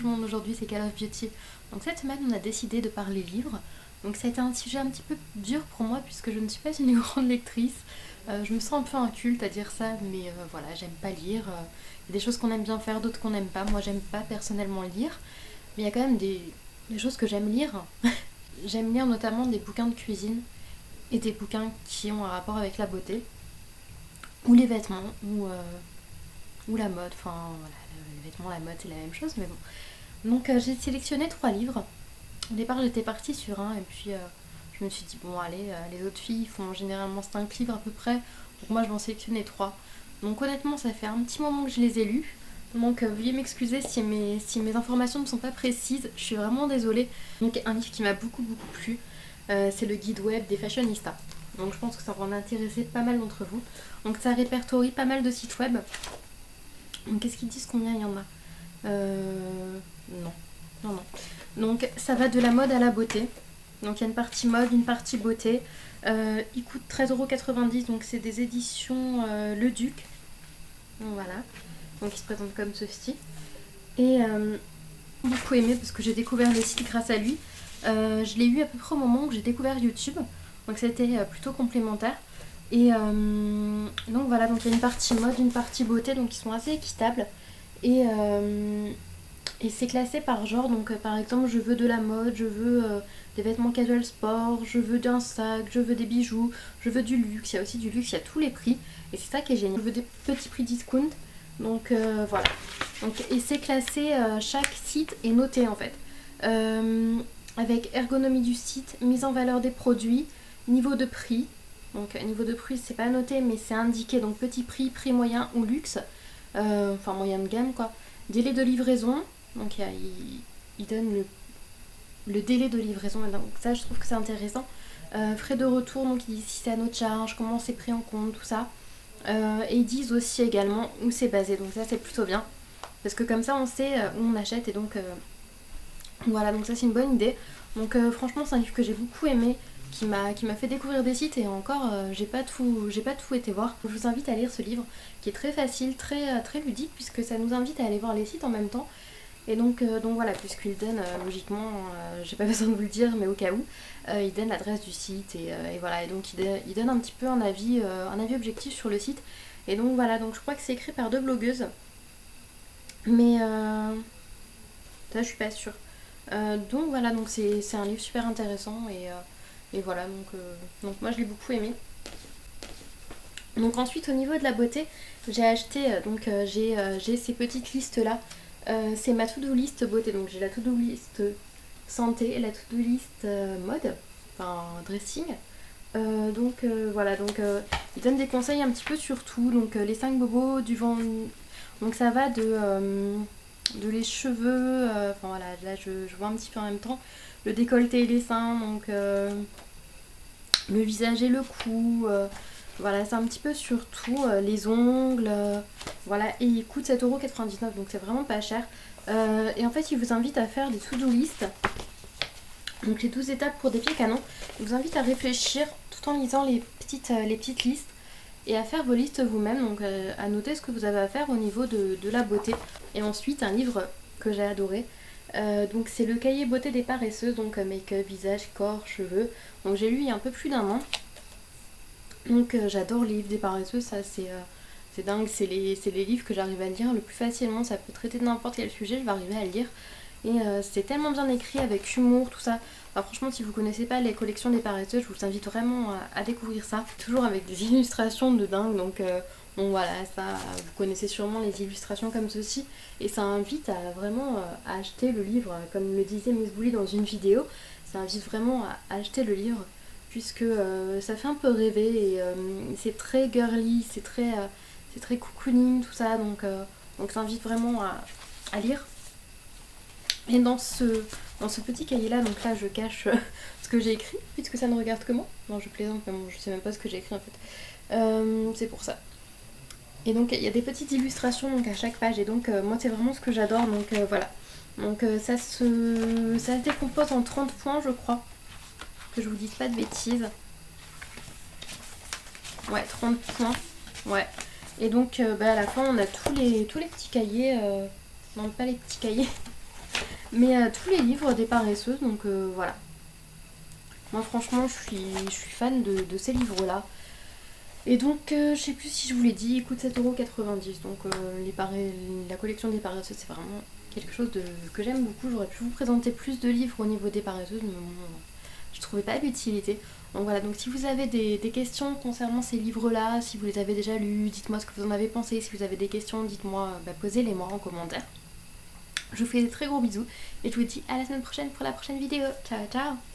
tout le monde aujourd'hui, c'est Call of Duty. Donc cette semaine, on a décidé de parler livres. Donc ça a été un sujet un petit peu dur pour moi puisque je ne suis pas une grande lectrice. Je me sens un peu inculte à dire ça, mais voilà, j'aime pas lire. Il y a des choses qu'on aime bien faire, d'autres qu'on n'aime pas. Moi, j'aime pas personnellement lire, mais il y a quand même des choses que j'aime lire. J'aime lire notamment des bouquins de cuisine et des bouquins qui ont un rapport avec la beauté, ou les vêtements, ou la mode. Enfin, voilà, les vêtements, la mode, c'est la même chose, mais bon. Donc j'ai sélectionné 3 livres. Au départ, j'étais partie sur un, et puis je me suis dit, bon, allez, les autres filles font généralement 5 livres à peu près, donc moi je vais en sélectionner 3. Donc honnêtement, ça fait un petit moment que je les ai lus. Donc veuillez m'excuser si mes informations ne sont pas précises, je suis vraiment désolée. Donc un livre qui m'a beaucoup plu, c'est le guide web des fashionistas. Donc je pense que ça va en intéresser pas mal d'entre vous. Donc ça répertorie pas mal de sites web. Donc qu'est-ce qu'ils disent, combien il y en a Non. Non, non. Donc ça va de la mode à la beauté. Donc il y a une partie mode, une partie beauté. Il coûte 13,90 €, donc c'est des éditions Le Duc. Donc voilà. Donc il se présente comme ceci. Et beaucoup aimé parce que j'ai découvert le site grâce à lui. Je l'ai eu à peu près au moment où j'ai découvert YouTube. Donc c'était plutôt complémentaire. Et donc voilà, donc il y a une partie mode, une partie beauté, donc ils sont assez équitables. Et c'est classé par genre, donc par exemple je veux de la mode, je veux des vêtements casual sport, je veux d'un sac, je veux des bijoux, je veux du luxe, il y a aussi du luxe, il y a tous les prix, et c'est ça qui est génial. Je veux des petits prix discount, donc voilà. Donc, et c'est classé, chaque site est noté en fait, avec ergonomie du site, mise en valeur des produits, niveau de prix. Donc niveau de prix c'est pas noté mais c'est indiqué, donc petit prix, prix moyen ou luxe, enfin moyen de gamme quoi. Délai de livraison, donc il donne le délai de livraison, donc ça je trouve que c'est intéressant. Frais de retour, donc ils disent si c'est à notre charge, comment c'est pris en compte, tout ça. Et ils disent aussi également où c'est basé, donc ça c'est plutôt bien. Parce que comme ça on sait où on achète et donc voilà, donc ça c'est une bonne idée. Donc franchement c'est un livre que j'ai beaucoup aimé, qui m'a fait découvrir des sites et encore j'ai pas tout été voir. Je vous invite à lire ce livre qui est très facile, très ludique puisque ça nous invite à aller voir les sites en même temps. Et donc voilà, puisqu'il donne logiquement, j'ai pas besoin de vous le dire mais au cas où, il donne l'adresse du site et voilà, et donc il donne un petit peu un avis objectif sur le site. Et donc voilà, donc je crois que c'est écrit par 2 blogueuses. Mais ça je suis pas sûre. Donc voilà, donc c'est un livre super intéressant et voilà, donc moi je l'ai beaucoup aimé. Donc ensuite au niveau de la beauté, j'ai acheté, j'ai ces petites listes là. C'est ma to-do list beauté, donc j'ai la to-do list santé et la to-do list mode, enfin dressing. Voilà, il donne des conseils un petit peu sur tout, donc les 5 bobos du vent. Donc ça va de les cheveux, enfin voilà, là je vois un petit peu en même temps, le décolleté et les seins, donc le visage et le cou, voilà, c'est un petit peu sur tout, les ongles, voilà, et il coûte 7,99 €, donc c'est vraiment pas cher. Et en fait, il vous invite à faire des to-do list, donc les 12 étapes pour des pieds canons. Il vous invite à réfléchir tout en lisant les petites listes et à faire vos listes vous-même, donc à noter ce que vous avez à faire au niveau de la beauté. Et ensuite, un livre que j'ai adoré, donc c'est le cahier beauté des paresseuses, donc make-up, visage, corps, cheveux. Donc j'ai lu il y a un peu plus d'1 an. Donc j'adore les livres des paresseuses, ça c'est dingue, c'est les livres que j'arrive à lire le plus facilement, ça peut traiter de n'importe quel sujet, je vais arriver à le lire. Et c'est tellement bien écrit avec humour, tout ça. Enfin, franchement, si vous connaissez pas les collections des paresseuses, je vous invite vraiment à découvrir ça. Toujours avec des illustrations de dingue, donc voilà, ça, vous connaissez sûrement les illustrations comme ceci. Et ça invite à vraiment à acheter le livre, comme le disait Miss Bully dans une vidéo, ça invite vraiment à acheter le livre, puisque ça fait un peu rêver et c'est très girly, c'est très cocooning, tout ça, donc ça invite vraiment à lire. Et dans ce petit cahier là, donc là je cache ce que j'ai écrit, puisque ça ne regarde que moi. Non, je plaisante, mais bon, je sais même pas ce que j'ai écrit en fait. C'est pour ça. Et donc il y a des petites illustrations donc à chaque page, et donc moi c'est vraiment ce que j'adore, donc voilà. Donc ça se décompose en 30 points, je crois, que je vous dise pas de bêtises. Ouais, 30 points. Ouais. Et donc à la fin on a tous les petits cahiers. Non, pas les petits cahiers. Mais tous les livres des paresseuses, donc voilà. Moi franchement je suis fan de ces livres-là. Et donc je sais plus si je vous l'ai dit, il coûte 7,90 €. Donc la collection des paresseuses c'est vraiment quelque chose que j'aime beaucoup. J'aurais pu vous présenter plus de livres au niveau des paresseuses, mais bon, je trouvais pas l'utilité. Donc voilà, donc si vous avez des questions concernant ces livres-là, si vous les avez déjà lus, dites-moi ce que vous en avez pensé. Si vous avez des questions, dites-moi, posez-les moi en commentaire. Je vous fais des très gros bisous et je vous dis à la semaine prochaine pour la prochaine vidéo. Ciao ciao.